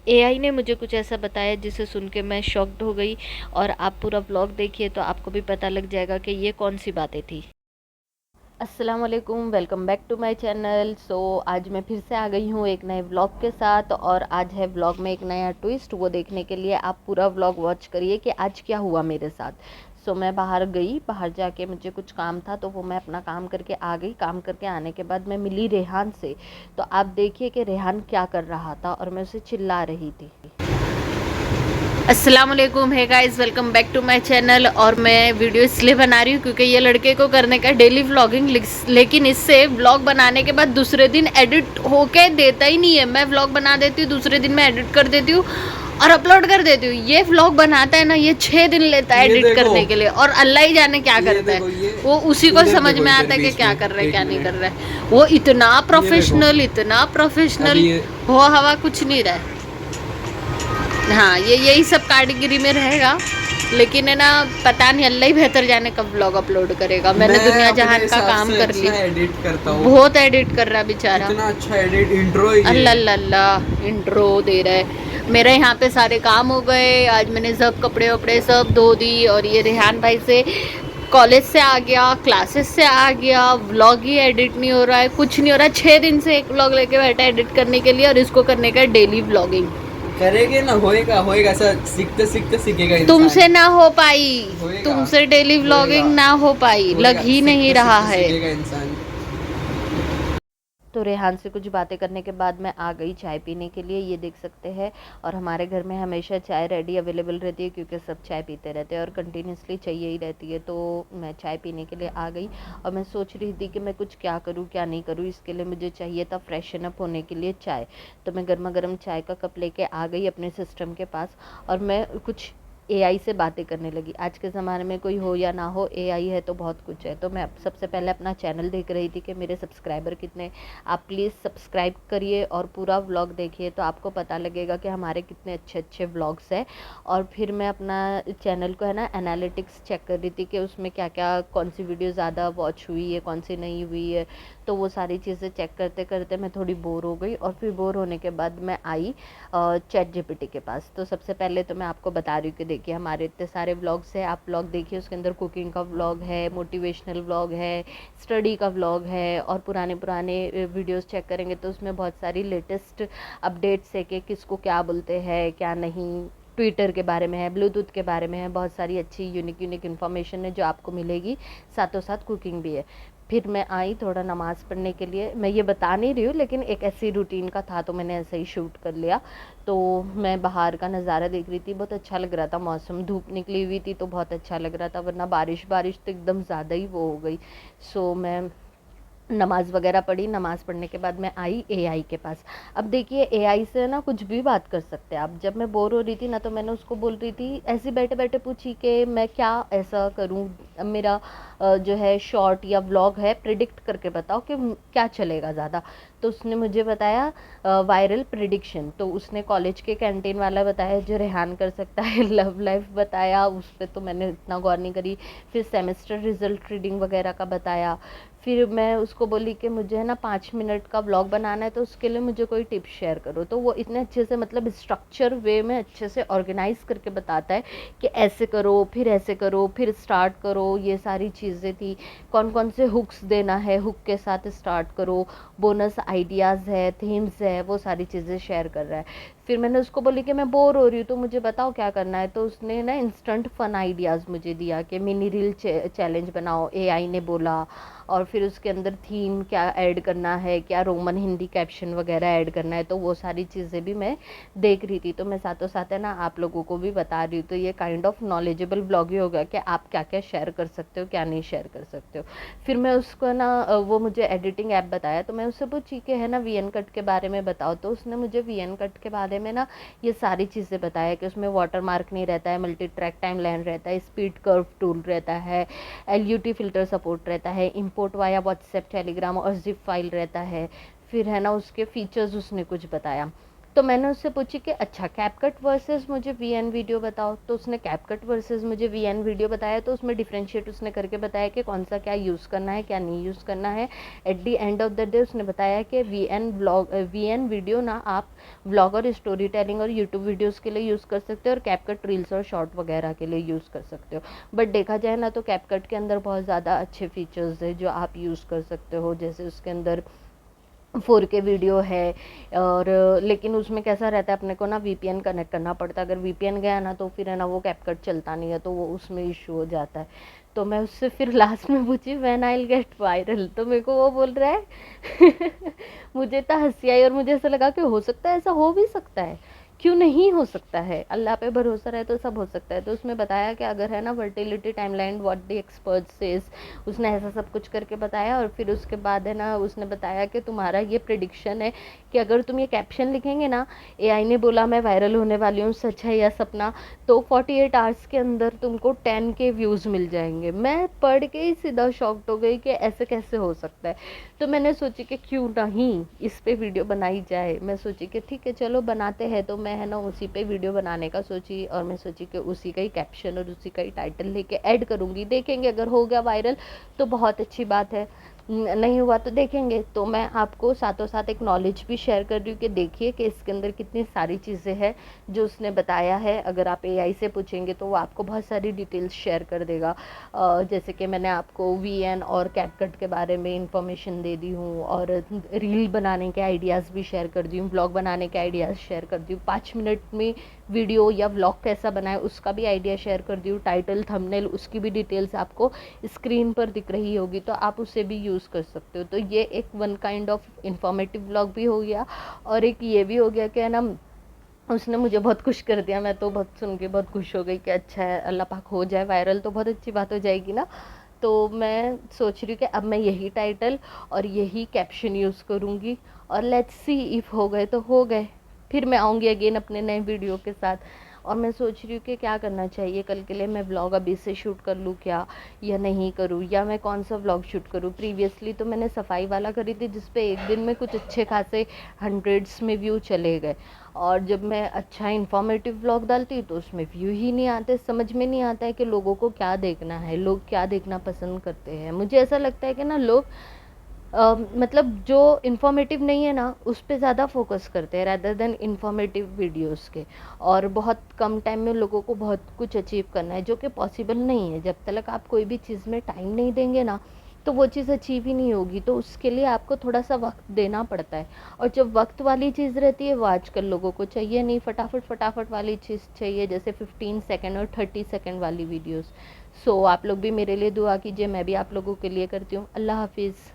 AI ने मुझे कुछ ऐसा बताया जिसे सुन के मैं शॉक्ड हो गई। और आप पूरा व्लॉग देखिए तो आपको भी पता लग जाएगा कि ये कौन सी बातें थी। अस्सलाम वालेकुम, welcome back to my channel. आज मैं फिर से आ गई हूँ एक नए व्लॉग के साथ, और आज है व्लॉग में एक नया ट्विस्ट। वो देखने के लिए आप पूरा व्लॉग वॉच करिए कि आज क्या हुआ मेरे साथ। मैं बाहर गई, बाहर जाके मुझे कुछ काम था तो वो मैं अपना काम करके आ गई। काम करके आने के बाद मैं मिली रेहान से। तो आप देखिए कि रेहान क्या कर रहा था और मैं उसे चिल्ला रही थी। अस्सलाम वालेकुम, hi guys, welcome back to my channel. और मैं वीडियो इसलिए बना रही हूँ क्योंकि ये लड़के को करने का डेली व्लॉगिंग, लेकिन इससे व्लॉग बनाने के बाद दूसरे दिन एडिट होके देता ही नहीं है। मैं व्लॉग बना देती हूँ, दूसरे दिन मैं एडिट कर देती हूँ और अपलोड कर देती हूँ। ये व्लॉग बनाता है ना, ये 6 दिन लेता है एडिट करने के लिए, और अल्लाह ही जाने क्या करता है। वो उसी को समझ में आता है कि क्या कर रहा है क्या नहीं कर रहा है। वो इतना प्रोफेशनल, इतना प्रोफेशनल हो हवा कुछ नहीं रहा है। हाँ, ये यही सब कैटेगरी में रहेगा, लेकिन है ना, पता नहीं, अल्लाह ही बेहतर जाने कब व्लॉग अपलोड करेगा। मैंने दुनिया जहान का काम कर लिया। एडिट करता हूँ, बहुत एडिट कर रहा बेचारा, इतना अच्छा एडिट। इंट्रो अल्लाह अल्लाह इंट्रो दे रहा है। मेरे यहाँ पे सारे काम हो गए। आज मैंने सब कपड़े वपड़े सब धो दी, और ये रेहान भाई से कॉलेज से आ गया, क्लासेस से आ गया, व्लॉग ही एडिट नहीं हो रहा है, कुछ नहीं हो रहा है। 6 दिन से एक व्लॉग लेके बैठा है एडिट करने के लिए, और इसको करने का डेली व्लॉगिंग। करेंगे ना, होएगा होएगा, सब सीखते सीखते सीखेगा इंसान। तुमसे ना हो पाई, होएगा, तुमसे डेली होएगा, व्लॉगिंग ना हो पाई, लग होएगा, ही नहीं सीखते रहा सीखते है। सीखेगा इंसान। तो रेहान से कुछ बातें करने के बाद मैं आ गई चाय पीने के लिए, ये देख सकते हैं। और हमारे घर में हमेशा चाय रेडी अवेलेबल रहती है क्योंकि सब चाय पीते रहते हैं और कंटिन्यूसली चाहिए ही रहती है। तो मैं चाय पीने के लिए आ गई, और मैं सोच रही थी कि मैं कुछ क्या करूँ क्या नहीं करूँ। इसके लिए मुझे चाहिए था फ्रेशन अप होने के लिए चाय। तो मैं गर्मा गर्म चाय का कप लेके आ गई अपने सिस्टम के पास, और मैं कुछ एआई से बातें करने लगी। आज के ज़माने में कोई हो या ना हो, एआई है तो बहुत कुछ है। तो मैं सबसे पहले अपना चैनल देख रही थी कि मेरे सब्सक्राइबर कितने। आप प्लीज़ सब्सक्राइब करिए और पूरा व्लॉग देखिए तो आपको पता लगेगा कि हमारे कितने अच्छे अच्छे व्लॉग्स हैं। और फिर मैं अपना चैनल को है ना एनालिटिक्स चेक कर रही थी कि उसमें क्या क्या, कौन सी वीडियो ज़्यादा वॉच हुई है, कौन सी नहीं हुई है। तो वो सारी चीज़ें चेक करते करते मैं थोड़ी बोर हो गई, और फिर बोर होने के बाद मैं आई चैट जीपीटी के पास। तो सबसे पहले तो मैं आपको बता रही हूँ कि देखिए हमारे इतने सारे व्लॉग्स हैं, आप व्लॉग देखिए, उसके अंदर कुकिंग का व्लॉग है, मोटिवेशनल व्लॉग है, स्टडी का व्लॉग है, और पुराने पुराने वीडियोस चेक करेंगे तो उसमें बहुत सारी लेटेस्ट अपडेट्स है कि किसको क्या बोलते हैं क्या नहीं। ट्विटर के बारे में है, ब्लूटूथ के बारे में है, बहुत सारी अच्छी यूनिक यूनिक इन्फॉर्मेशन है जो आपको मिलेगी। साथों साथ कुकिंग भी है। फिर मैं आई थोड़ा नमाज़ पढ़ने के लिए। मैं ये बता नहीं रही हूँ, लेकिन एक ऐसी रूटीन का था तो मैंने ऐसे ही शूट कर लिया। तो मैं बाहर का नज़ारा देख रही थी, बहुत अच्छा लग रहा था मौसम, धूप निकली हुई थी तो बहुत अच्छा लग रहा था, वरना बारिश बारिश तो एकदम ज़्यादा ही वो हो गई। मैं नमाज़ वगैरह पढ़ी। नमाज़ पढ़ने के बाद मैं आई एआई के पास। अब देखिए एआई से ना कुछ भी बात कर सकते हैं आप। जब मैं बोर हो रही थी ना, तो मैंने उसको बोल रही थी, ऐसे बैठे बैठे पूछी कि मैं क्या ऐसा करूं, अब मेरा जो है शॉर्ट या व्लॉग है, प्रिडिक्ट करके बताओ कि क्या चलेगा ज़्यादा। तो उसने मुझे बताया वायरल प्रिडिक्शन। तो उसने कॉलेज के कैंटीन वाला बताया जो रेहान कर सकता है। लव लाइफ बताया, उस पर तो मैंने इतना गौर नहीं करी। फिर सेमेस्टर रिजल्ट रीडिंग वगैरह का बताया। फिर मैं उसको बोली कि मुझे है ना 5 मिनट का व्लॉग बनाना है, तो उसके लिए मुझे कोई टिप्स शेयर करो। तो वो इतने अच्छे से, मतलब स्ट्रक्चर वे में अच्छे से ऑर्गेनाइज करके बताता है कि ऐसे करो, फिर ऐसे करो, फिर स्टार्ट करो। ये सारी चीज़ें थी, कौन कौन से हुक्स देना है, हुक के साथ स्टार्ट करो, बोनस आइडियाज़ है, थीम्स है, वो सारी चीज़ें शेयर कर रहा है। फिर मैंने उसको बोली कि मैं बोर हो रही हूँ तो मुझे बताओ क्या करना है। तो उसने ना इंस्टेंट फन आइडियाज़ मुझे दिया कि मिनी रील चैलेंज बनाओ, एआई ने बोला। और फिर उसके अंदर थीम क्या ऐड करना है, क्या रोमन हिंदी कैप्शन वगैरह ऐड करना है, तो वो सारी चीज़ें भी मैं देख रही थी। तो मैं साथों साथ है ना आप लोगों को भी बता रही हूँ। तो ये काइंड ऑफ नॉलेजेबल ब्लॉग ही होगा कि आप क्या क्या शेयर कर सकते हो, क्या नहीं शेयर कर सकते हो। फिर मैं उसको ना वो मुझे एडिटिंग ऐप बताया, तो मैं उससे पूछी कि है ना वीएन कट के बारे में बताओ। तो उसने मुझे वीएन कट के बारे में ना ये सारी चीज़ें बताया कि उसमें वाटर मार्क नहीं रहता है, मल्टी ट्रैक टाइम लाइन रहता है, स्पीड कर्व टूल रहता है, एलयूटी फ़िल्टर सपोर्ट रहता है, इंपोर्ट वाया व्हाट्सएप, टेलीग्राम और ज़िप फाइल रहता है। फिर है ना उसके फ़ीचर्स उसने कुछ बताया। तो मैंने उससे पूछी कि अच्छा कैपकट वर्सेस मुझे वीएन वीडियो बताओ, तो उसने कैपकट वर्सेस मुझे वीएन वीडियो बताया। तो उसमें डिफ्रेंशिएट उसने करके बताया कि कौन सा क्या यूज़ करना है, क्या नहीं यूज़ करना है। At the end of the day उसने बताया कि वीएन वीडियो ना आप व्लॉग और स्टोरी टेलिंग और यूट्यूब वीडियोज़ के लिए यूज़ कर सकते हो, और कैपकट रील्स और शॉर्ट वगैरह के लिए यूज़ कर सकते हो। बट देखा जाए ना तो कैपकट के अंदर बहुत ज़्यादा अच्छे फीचर्स है जो आप यूज़ कर सकते हो, जैसे उसके अंदर 4K वीडियो है। और लेकिन उसमें कैसा रहता है, अपने को ना वीपीएन कनेक्ट करना पड़ता है। अगर वीपीएन गया ना तो फिर है ना वो कैपकट चलता नहीं है, तो वो उसमें इशू हो जाता है। तो मैं उससे फिर लास्ट में पूछी when I will get viral, तो मेरे को वो बोल रहा है मुझे तो हंसी आई, और मुझे ऐसा लगा कि हो सकता है, ऐसा हो भी सकता है, क्यों नहीं हो सकता है, अल्लाह पे भरोसा रहे तो सब हो सकता है। तो उसमें बताया कि अगर है ना fertility timeline what the expert says, उसने ऐसा सब कुछ करके बताया। और फिर उसके बाद है ना उसने बताया कि तुम्हारा ये प्रिडिक्शन है कि अगर तुम ये कैप्शन लिखेंगे ना, एआई ने बोला मैं वायरल होने वाली हूँ, सच है या सपना, तो 48 आवर्स के अंदर तुमको 10K व्यूज़ मिल जाएंगे। मैं पढ़ के ही सीधा शॉक्ड हो गई कि ऐसे कैसे हो सकता है। तो मैंने सोची कि क्यों नहीं इस पे वीडियो बनाई जाए। मैं सोची कि ठीक है चलो बनाते हैं। तो मैं है ना उसी पे वीडियो बनाने का सोची, और मैं सोची कि उसी का ही कैप्शन और उसी का ही टाइटल लेके ऐड करूँगी। देखेंगे अगर हो गया वायरल तो बहुत अच्छी बात है, नहीं हुआ तो देखेंगे। तो मैं आपको साथों साथ एक नॉलेज भी शेयर कर रही हूँ कि देखिए कि इसके अंदर कितनी सारी चीज़ें हैं जो उसने बताया है। अगर आप एआई से पूछेंगे तो वो आपको बहुत सारी डिटेल्स शेयर कर देगा। जैसे कि मैंने आपको वीएन और कैपकट के बारे में इंफॉर्मेशन दे दी हूँ, और रील बनाने के आइडियाज़ भी शेयर कर दी हूँ, ब्लॉग बनाने के आइडियाज़ शेयर कर दी हूँ, 5 मिनट में वीडियो या व्लॉग कैसा बनाए उसका भी आइडिया शेयर कर दी हूँ, टाइटल थंबनेल उसकी भी डिटेल्स आपको स्क्रीन पर दिख रही होगी, तो आप उसे भी यूज़ कर सकते हो। तो ये एक one kind of informative vlog भी हो गया, और एक ये भी हो गया कि है ना उसने मुझे बहुत खुश कर दिया। मैं तो बहुत सुन के बहुत खुश हो गई कि अच्छा है, अल्लाह पाक हो जाए वायरल तो बहुत अच्छी बात हो जाएगी ना। तो मैं सोच रही हूँ कि अब मैं यही टाइटल और यही कैप्शन यूज़ करूँगी, और लेट्स सी इफ़ हो गए तो हो गए, फिर मैं आऊँगी अगेन अपने नए वीडियो के साथ। और मैं सोच रही हूँ कि क्या करना चाहिए कल के लिए, मैं व्लॉग अभी से शूट कर लूँ क्या, या नहीं करूँ, या मैं कौन सा व्लॉग शूट करूँ। प्रीवियसली तो मैंने सफाई वाला करी थी जिस पे एक दिन में कुछ अच्छे खासे हंड्रेड्स में व्यू चले गए, और जब मैं अच्छा इन्फॉर्मेटिव व्लॉग डालती हूँ तो उसमें व्यू ही नहीं आते। समझ में नहीं आता है कि लोगों को क्या देखना है, लोग क्या देखना पसंद करते हैं। मुझे ऐसा लगता है कि ना लोग मतलब जो इन्फॉर्मेटिव नहीं है ना उस पे ज़्यादा फोकस करते हैं रैदर देन इन्फॉर्मेटिव वीडियोस के, और बहुत कम टाइम में लोगों को बहुत कुछ अचीव करना है जो कि पॉसिबल नहीं है। जब तक आप कोई भी चीज़ में टाइम नहीं देंगे ना तो वो चीज़ अचीव ही नहीं होगी। तो उसके लिए आपको थोड़ा सा वक्त देना पड़ता है, और जब वक्त वाली चीज़ रहती है वो आजकल लोगों को चाहिए नहीं, फटाफट फटाफट वाली चीज़ चाहिए, जैसे 15 सेकेंड और 30 सेकेंड वाली वीडियोस। सो आप लोग भी मेरे लिए दुआ कीजिए, मैं भी आप लोगों के लिए करती हूँ। अल्लाह हाफिज़।